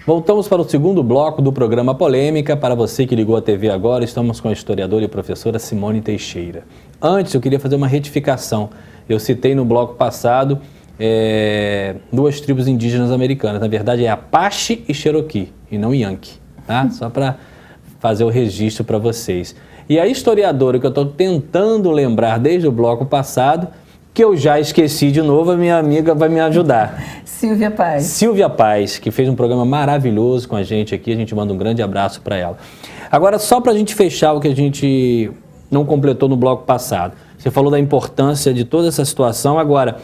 Voltamos para o segundo bloco do programa Polêmica. Para você que ligou a TV agora, estamos com a historiadora e professora Simone Teixeira. Antes, eu queria fazer uma retificação. Eu citei no bloco passado duas tribos indígenas americanas. Na verdade, é Apache e Cherokee, e não Yankee. Tá? Só para fazer o registro para vocês. E a historiadora que eu estou tentando lembrar desde o bloco passado, que eu já esqueci de novo, a minha amiga vai me ajudar. Silvia Paz. Silvia Paz, que fez um programa maravilhoso com a gente aqui, a gente manda um grande abraço para ela. Agora, só para a gente fechar o que a gente não completou no bloco passado. Você falou da importância de toda essa situação. Agora,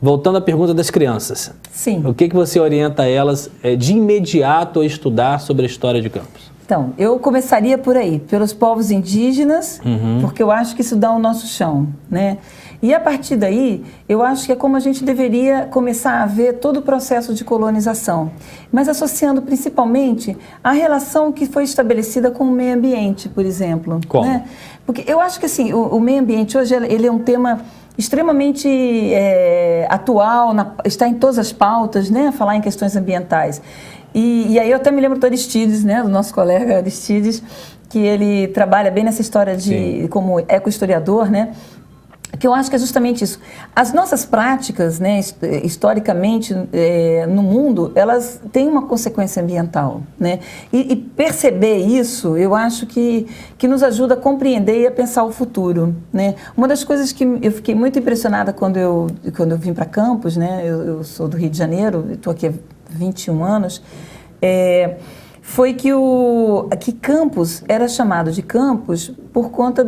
voltando à pergunta das crianças. Sim. O que você orienta elas de imediato a estudar sobre a história de Campos? Então, eu começaria por aí, pelos povos indígenas, porque eu acho que isso dá o nosso chão, né? E a partir daí, eu acho que é como a gente deveria começar a ver todo o processo de colonização, mas associando principalmente a relação que foi estabelecida com o meio ambiente, por exemplo. Como? Né? Porque eu acho que assim, o meio ambiente hoje ele é um tema extremamente atual, está em todas as pautas, né? Falar em questões ambientais. E aí eu até me lembro do Aristides, né? Do nosso colega Aristides, que ele trabalha bem nessa história como ecohistoriador, né? Que eu acho que é justamente isso. As nossas práticas, né, historicamente, no mundo, elas têm uma consequência ambiental, né? E perceber isso, eu acho que nos ajuda a compreender e a pensar o futuro, né? Uma das coisas que eu fiquei muito impressionada quando eu vim para Campos, né? Eu sou do Rio de Janeiro, estou aqui há 21 anos, foi que Campos era chamado de Campos por conta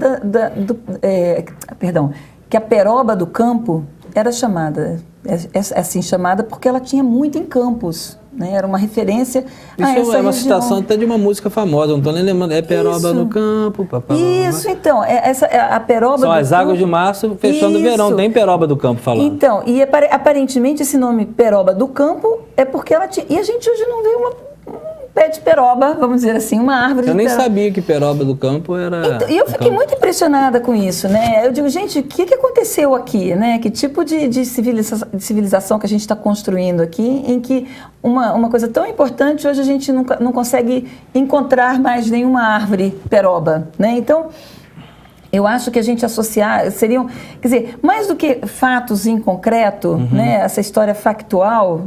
que a peroba do campo era chamada, assim chamada porque ela tinha muito em Campos, né? Era uma referência a essa Isso é uma região. citação até de uma música famosa, não estou nem lembrando, é peroba no campo. Isso, então, a peroba São do as águas de março fechando o verão, tem peroba do campo falando. Então, e aparentemente esse nome peroba do campo é porque ela tinha, e a gente hoje não vê um pé de peroba, vamos dizer assim, uma árvore de peroba. Eu nem sabia que peroba do campo era... Então, e eu fiquei muito impressionada com isso, né? Eu digo, gente, o que aconteceu aqui, né? Que tipo de civilização que a gente está construindo aqui, em que uma coisa tão importante, hoje a gente não consegue encontrar mais nenhuma árvore peroba, né? Então, eu acho que a gente associar seriam, quer dizer, mais do que fatos em concreto, né? Essa história factual,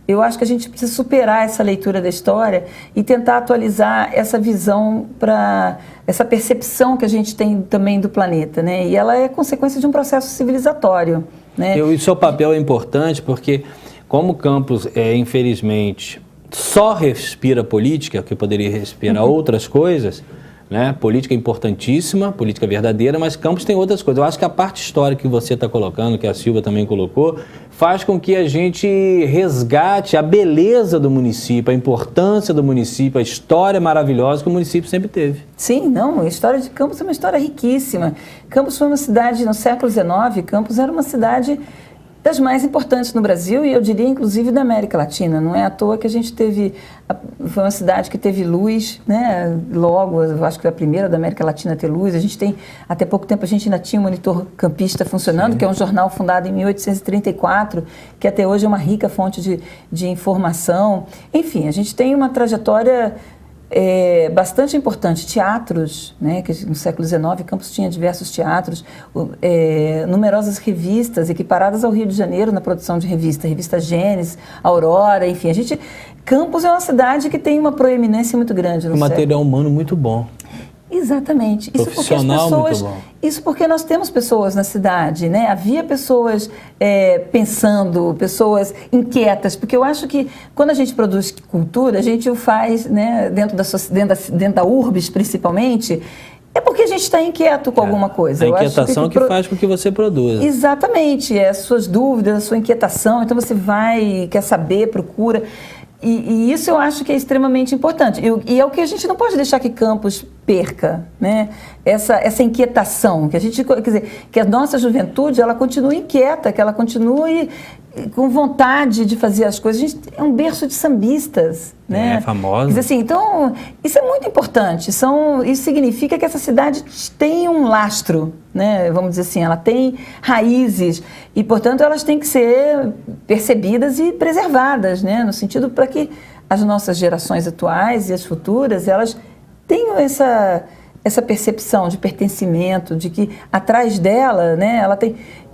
eu acho que a gente precisa superar essa leitura da história e tentar atualizar essa visão para essa percepção que a gente tem também do planeta, né? E ela é consequência de um processo civilizatório, né? E o seu papel é importante porque, como Campos, infelizmente, só respira política, que poderia respirar outras coisas, né? Política é importantíssima, política verdadeira, mas Campos tem outras coisas. Eu acho que a parte histórica que você está colocando, que a Silvia também colocou, faz com que a gente resgate a beleza do município, a importância do município, a história maravilhosa que o município sempre teve. Sim, não, a história de Campos é uma história riquíssima. Campos foi uma cidade, no século XIX, Campos era uma cidade das mais importantes no Brasil e eu diria inclusive da América Latina. Não é à toa que a gente foi uma cidade que teve luz, né? Logo, eu acho que foi a primeira da América Latina a ter luz. A gente tem, até pouco tempo a gente ainda tinha o Monitor Campista funcionando, que é um jornal fundado em 1834, que até hoje é uma rica fonte de informação. Enfim, a gente tem uma trajetória bastante importante. Teatros, né, que no século XIX Campos tinha diversos teatros, numerosas revistas equiparadas ao Rio de Janeiro na produção de revista Gênesis, Aurora, enfim, Campos é uma cidade que tem uma proeminência muito grande no século. Material humano muito bom. Exatamente. Profissional muito bom. Isso porque nós temos pessoas na cidade, né? Havia pessoas pensando, pessoas inquietas, porque eu acho que quando a gente produz cultura, a gente o faz, né, dentro da urbis principalmente, é porque a gente está inquieto com alguma coisa. A inquietação que faz com que você produza. Exatamente, as suas dúvidas, a sua inquietação, então você vai, quer saber, procura. E isso eu acho que é extremamente importante. E é o que a gente não pode deixar que Campos perca, né? essa inquietação, que a gente, quer dizer, que a nossa juventude ela continue inquieta, que ela continue com vontade de fazer as coisas. A gente é um berço de sambistas, né? É famosa. Quer dizer, assim, então, isso é muito importante. Isso significa que essa cidade tem um lastro, né? Vamos dizer assim, ela tem raízes e, portanto, elas têm que ser percebidas e preservadas, né? No sentido para que as nossas gerações atuais e as futuras, elas tenham essa percepção de pertencimento, de que atrás dela, né,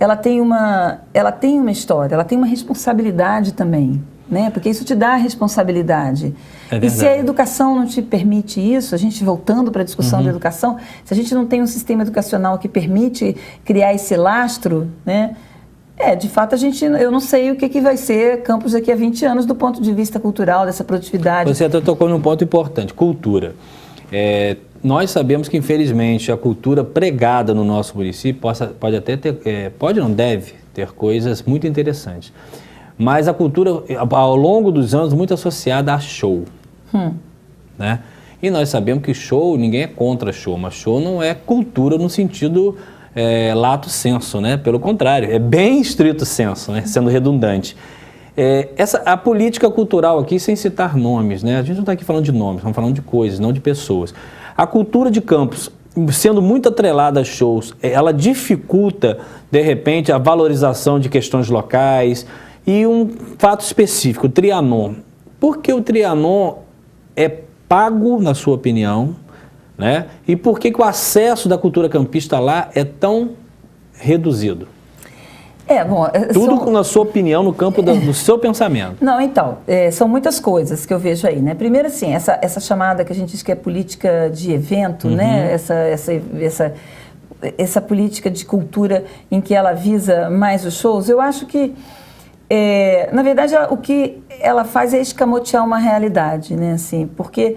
ela tem uma história, ela tem uma responsabilidade também, né, porque isso te dá responsabilidade. E se a educação não te permite isso, a gente voltando para a discussão da educação, se a gente não tem um sistema educacional que permite criar esse lastro, né, de fato, eu não sei o que vai ser Campos daqui a 20 anos do ponto de vista cultural, dessa produtividade. Você até tocou num ponto importante, cultura. Nós sabemos que, infelizmente, a cultura pregada no nosso município pode até ter, deve ter coisas muito interessantes. Mas a cultura, ao longo dos anos, muito associada a show. Né? E nós sabemos que show, ninguém é contra show, mas show não é cultura no sentido lato sensu, né? Pelo contrário, é bem estrito sensu, né? Sendo redundante. A política cultural aqui, sem citar nomes, né? A gente não está aqui falando de nomes, estamos falando de coisas, não de pessoas. A cultura de Campos, sendo muito atrelada a shows, ela dificulta, de repente, a valorização de questões locais. E um fato específico, o Trianon. Por que o Trianon é pago, na sua opinião, né? E por que o acesso da cultura campista lá é tão reduzido? Tudo na sua opinião, no campo do seu pensamento. Não, então, são muitas coisas que eu vejo aí, né? Primeiro, assim, essa chamada que a gente diz que é política de evento, né? Essa política de cultura em que ela visa mais os shows, eu acho que, na verdade, o que ela faz é escamotear uma realidade, né? Assim, porque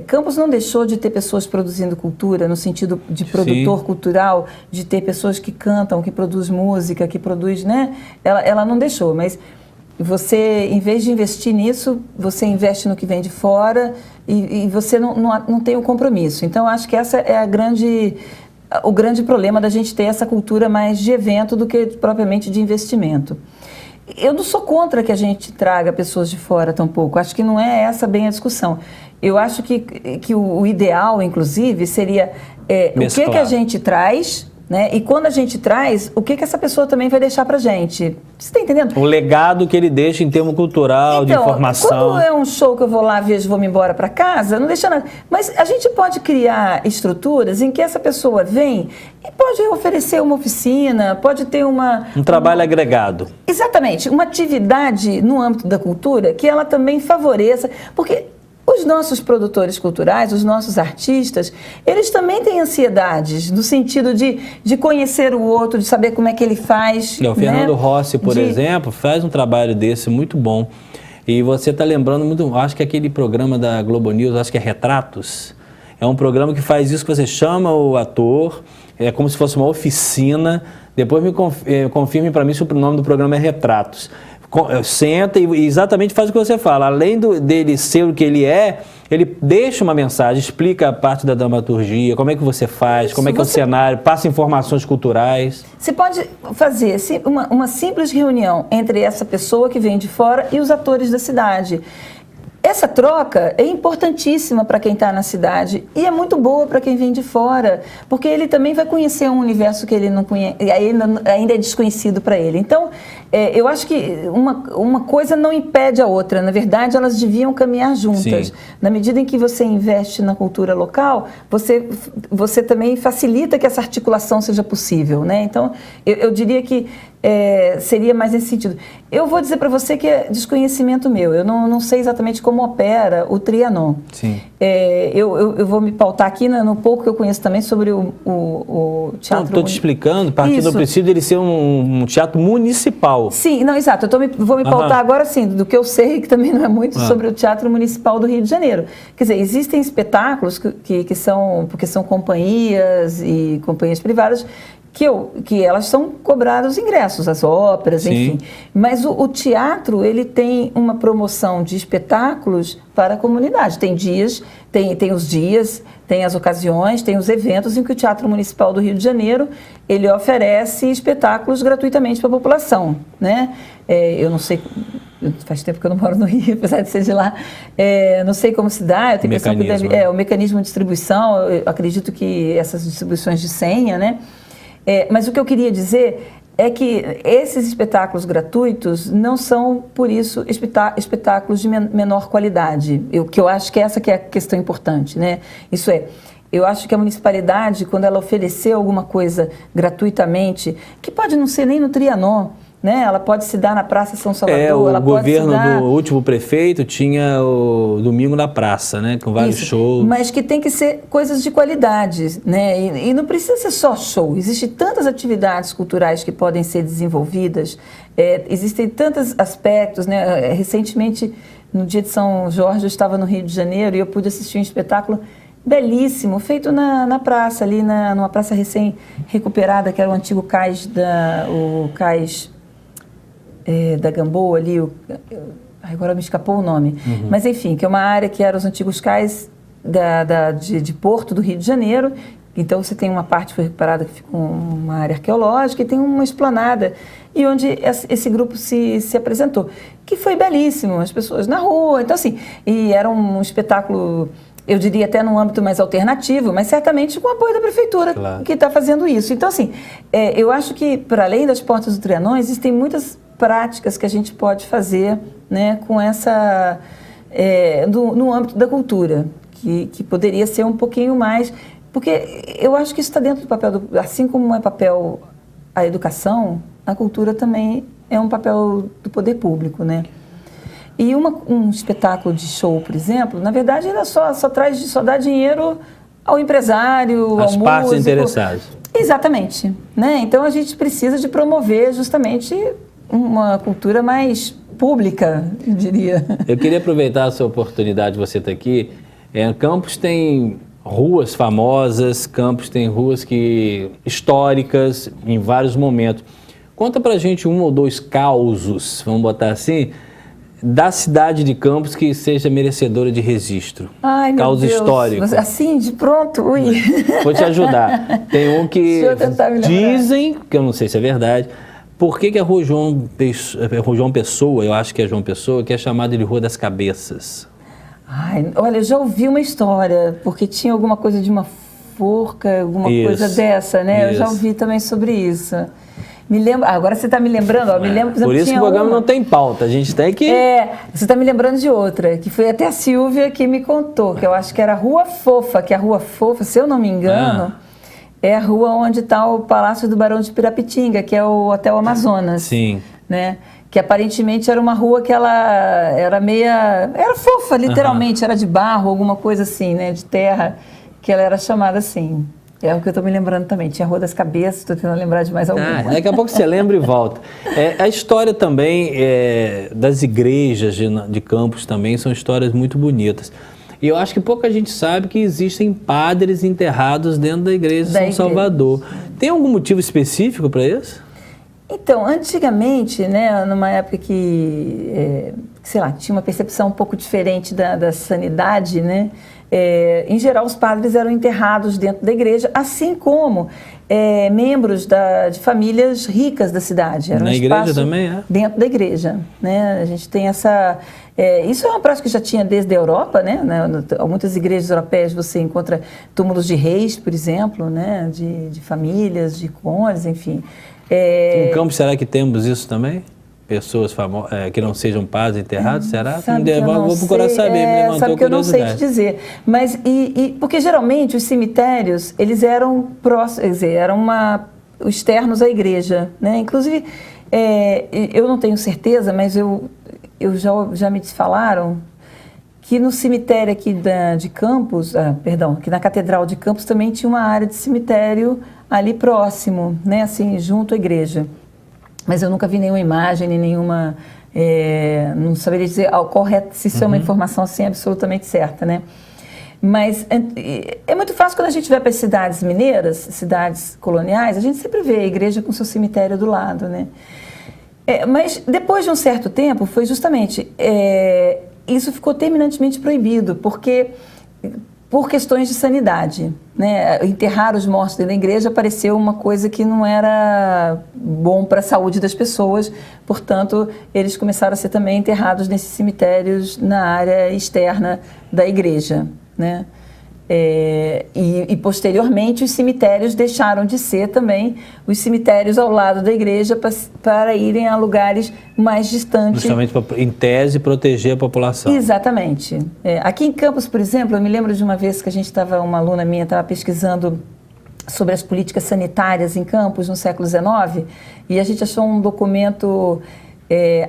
Campos não deixou de ter pessoas produzindo cultura, no sentido de produtor cultural, de ter pessoas que cantam, que produzem música, que produz, né? Ela não deixou, mas você, em vez de investir nisso, você investe no que vem de fora e você não tem o compromisso. Então, acho que essa é o grande problema da gente ter essa cultura mais de evento do que propriamente de investimento. Eu não sou contra que a gente traga pessoas de fora tampouco, acho que não é essa bem a discussão. Eu acho que o ideal, inclusive, seria o que a gente traz, né? E quando a gente traz, o que essa pessoa também vai deixar pra gente. Você está entendendo? O legado que ele deixa em termos cultural, de informação. Quando é um show que eu vou lá, vejo, vou me embora para casa, não deixa nada. Mas a gente pode criar estruturas em que essa pessoa vem e pode oferecer uma oficina, pode ter um trabalho agregado. Exatamente, uma atividade no âmbito da cultura que ela também favoreça, porque os nossos produtores culturais, os nossos artistas, eles também têm ansiedades, no sentido de conhecer o outro, de saber como é que ele faz. O Fernando Rossi, por exemplo, faz um trabalho desse muito bom. E você está lembrando muito, acho que aquele programa da Globo News, acho que é Retratos, é um programa que faz isso, que você chama o ator, é como se fosse uma oficina, depois confirme para mim se o nome do programa é Retratos. Senta e exatamente faz o que você fala. Além dele ser o que ele é, ele deixa uma mensagem, explica a parte da dramaturgia, como é que você faz, isso, como é que é o cenário, passa informações culturais. Você pode fazer uma simples reunião entre essa pessoa que vem de fora e os atores da cidade. Essa troca é importantíssima para quem está na cidade e é muito boa para quem vem de fora, porque ele também vai conhecer um universo que ele não conhece, ainda é desconhecido para ele. Então, eu acho que uma coisa não impede a outra. Na verdade, elas deviam caminhar juntas. Sim. Na medida em que você investe na cultura local, você também facilita que essa articulação seja possível, né? Então, eu diria que seria mais nesse sentido. Eu vou dizer para você que é desconhecimento meu. Eu não sei exatamente como opera o Trianon. Sim. Eu vou me pautar aqui no pouco que eu conheço também sobre o teatro. Estou te explicando, partindo do princípio dele ser um teatro municipal. Sim, não, exato. Vou me pautar agora, sim, do que eu sei, que também não é muito, sobre o Teatro Municipal do Rio de Janeiro. Quer dizer, existem espetáculos que são, porque são companhias e companhias privadas, que elas são cobradas os ingressos, as óperas, Sim. enfim. Mas o teatro, ele tem uma promoção de espetáculos para a comunidade. Tem dias, tem os dias, tem as ocasiões, tem os eventos em que o Teatro Municipal do Rio de Janeiro, ele oferece espetáculos gratuitamente para a população, né? Eu não sei, faz tempo que eu não moro no Rio, apesar de ser de lá, não sei como se dá, eu tenho a impressão que deve, o mecanismo de distribuição, eu acredito que essas distribuições de senha, né? Mas o que eu queria dizer é que esses espetáculos gratuitos não são, por isso, espetáculos de menor qualidade. Que eu acho que essa que é a questão importante, né? Isso é, eu acho que a municipalidade, quando ela oferecer alguma coisa gratuitamente, que pode não ser nem no Trianon, né? Ela pode se dar na Praça São Salvador. O governo do último prefeito tinha o Domingo na Praça, né? Com vários shows. Mas que tem que ser coisas de qualidade, né? E não precisa ser só show. Existem tantas atividades culturais que podem ser desenvolvidas. Existem tantos aspectos, né? Recentemente, no dia de São Jorge, eu estava no Rio de Janeiro e eu pude assistir um espetáculo belíssimo, feito na praça, ali numa praça recém-recuperada, que era o antigo cais da Gamboa ali, agora me escapou o nome, mas enfim, que é uma área que era os antigos cais de Porto do Rio de Janeiro. Então você tem uma parte que foi recuperada que fica uma área arqueológica e tem uma esplanada, e onde esse grupo se apresentou, que foi belíssimo, as pessoas na rua, então assim, e era um espetáculo, eu diria até num âmbito mais alternativo, mas certamente com o apoio da prefeitura, claro, que está fazendo isso. Então assim, eu acho que para além das portas do Trianon, existem muitas práticas que a gente pode fazer, né, com essa, no âmbito da cultura, que poderia ser um pouquinho mais, porque eu acho que isso está dentro do papel, assim como é papel a educação, a cultura também é um papel do poder público, né? E um espetáculo de show, por exemplo, na verdade, ele só dá dinheiro ao empresário, ao músico. As partes interessadas. Exatamente, né? Então a gente precisa de promover justamente uma cultura mais pública, eu diria. Eu queria aproveitar essa oportunidade de você estar aqui. Campos tem ruas famosas, Campos tem ruas históricas em vários momentos. Conta pra gente um ou dois causos, vamos botar assim, da cidade de Campos que seja merecedora de registro. Ai, meu causa Deus. histórico. Assim, de pronto, ui. Vou te ajudar. Tem um que dizem, que eu não sei se é verdade, por que a Rua João Pessoa, eu acho que é João Pessoa, que é chamada de Rua das Cabeças? Ai, olha, eu já ouvi uma história, porque tinha alguma coisa de uma forca, alguma coisa dessa, né? Isso. Eu já ouvi também sobre isso. Me lembro, agora você está me lembrando, ó, me lembro, por exemplo, por isso que o programa não tem pauta, a gente tem que... você está me lembrando de outra, que foi até a Silvia que me contou, que eu acho que era a Rua Fofa, que a Rua Fofa, se eu não me engano, é a rua onde está o Palácio do Barão de Pirapitinga, que é o Hotel Amazonas. Sim. Né? Que aparentemente era uma rua que ela era era fofa, literalmente, era de barro, alguma coisa assim, né, de terra, que ela era chamada assim. É o que eu estou me lembrando também. Tinha a Rua das Cabeças, estou tentando lembrar de mais alguma. Daqui a pouco você lembra e volta. A história também das igrejas de Campos também são histórias muito bonitas. E eu acho que pouca gente sabe que existem padres enterrados dentro da igreja de São Salvador. Tem algum motivo específico para isso? Então, antigamente, né, numa época que, sei lá, tinha uma percepção um pouco diferente da sanidade, né, em geral os padres eram enterrados dentro da igreja, assim como membros de famílias ricas da cidade. Era na igreja também, dentro da igreja, né, a gente tem essa... isso é uma prática que já tinha desde a Europa, né, muitas igrejas europeias você encontra túmulos de reis, por exemplo, né, de famílias, de condes, enfim... Em Campos, será que temos isso também? Pessoas famosas que não sejam padres enterrados, será? Vou procurar saber, me levantou sabe que eu não sei te dizer. Mas, porque geralmente os cemitérios, eles eram próximos, quer dizer, eram externos à igreja, né? Inclusive, eu não tenho certeza, mas já me falaram que no cemitério aqui de Campos, aqui na Catedral de Campos também tinha uma área de cemitério ali próximo, né, assim, junto à igreja. Mas eu nunca vi nenhuma imagem, nem nenhuma... não saberia dizer ao correto se isso é uma informação assim absolutamente certa, né? Mas é muito fácil quando a gente vai para as cidades mineiras, cidades coloniais, a gente sempre vê a igreja com seu cemitério do lado, né? Mas depois de um certo tempo, foi justamente, isso ficou terminantemente proibido, porque por questões de sanidade, né? Enterrar os mortos dentro da igreja pareceu uma coisa que não era bom para a saúde das pessoas, portanto, eles começaram a ser também enterrados nesses cemitérios na área externa da igreja, né? E posteriormente os cemitérios deixaram de ser também os cemitérios ao lado da igreja para irem a lugares mais distantes. Justamente para, em tese, proteger a população. Exatamente. Aqui em Campos, por exemplo, eu me lembro de uma vez que uma aluna minha estava pesquisando sobre as políticas sanitárias em Campos no século XIX, e a gente achou um documento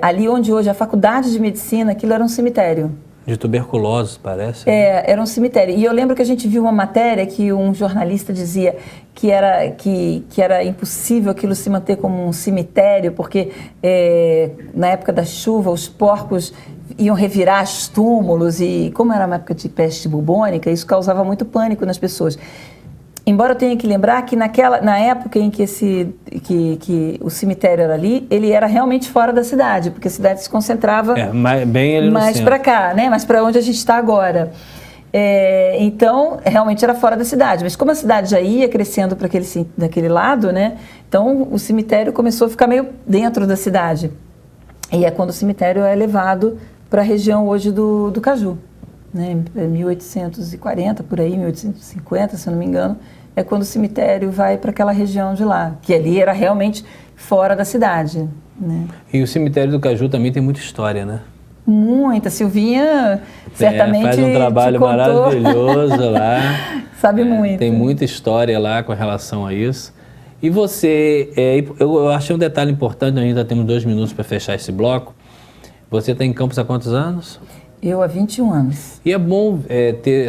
ali onde hoje a Faculdade de Medicina, aquilo era um cemitério. De tuberculose, parece. Era um cemitério. E eu lembro que a gente viu uma matéria que um jornalista dizia que era impossível aquilo se manter como um cemitério, porque na época da chuva os porcos iam revirar os túmulos e, como era uma época de peste bubônica, isso causava muito pânico nas pessoas. Embora eu tenha que lembrar que na época em que o cemitério era ali, ele era realmente fora da cidade, porque a cidade se concentrava mais para cá, né? Mais para onde a gente está agora. Então, realmente era fora da cidade. Mas como a cidade já ia crescendo para daquele lado, né? Então o cemitério começou a ficar meio dentro da cidade. E é quando o cemitério é levado para a região hoje do Caju. Né, 1840, por aí, 1850, se eu não me engano, é quando o cemitério vai para aquela região de lá, que ali era realmente fora da cidade. Né? E o cemitério do Caju também tem muita história, né? Muita. Silvinha certamente faz um trabalho maravilhoso lá. Sabe muito. Tem muita história lá com relação a isso. E você, eu achei um detalhe importante, nós ainda temos 2 minutos para fechar esse bloco. Você está em Campos há quantos anos? Eu há 21 anos. E é bom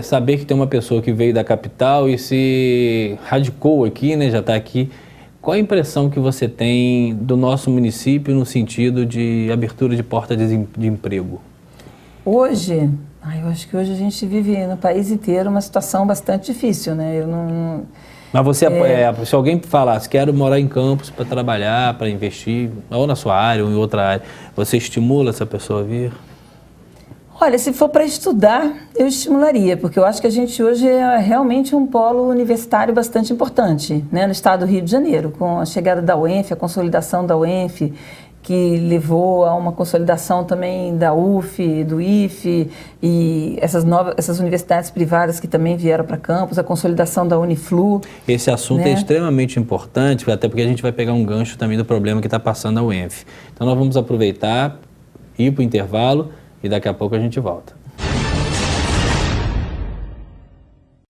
saber que tem uma pessoa que veio da capital e se radicou aqui, né, já está aqui. Qual a impressão que você tem do nosso município no sentido de abertura de porta de emprego? Hoje, eu acho que hoje a gente vive no país inteiro uma situação bastante difícil, né? Eu não... Mas você, se alguém falasse, quero morar em Campos para trabalhar, para investir, ou na sua área ou em outra área, você estimula essa pessoa a vir? Olha, se for para estudar, eu estimularia, porque eu acho que a gente hoje é realmente um polo universitário bastante importante, né, no estado do Rio de Janeiro, com a chegada da UENF, a consolidação da UENF, que levou a uma consolidação também da UF, do IFE, e essas universidades privadas que também vieram para Campos, a consolidação da Uniflu. Esse assunto é extremamente importante, até porque a gente vai pegar um gancho também do problema que está passando a UENF. Então nós vamos aproveitar, ir para o intervalo, e daqui a pouco a gente volta.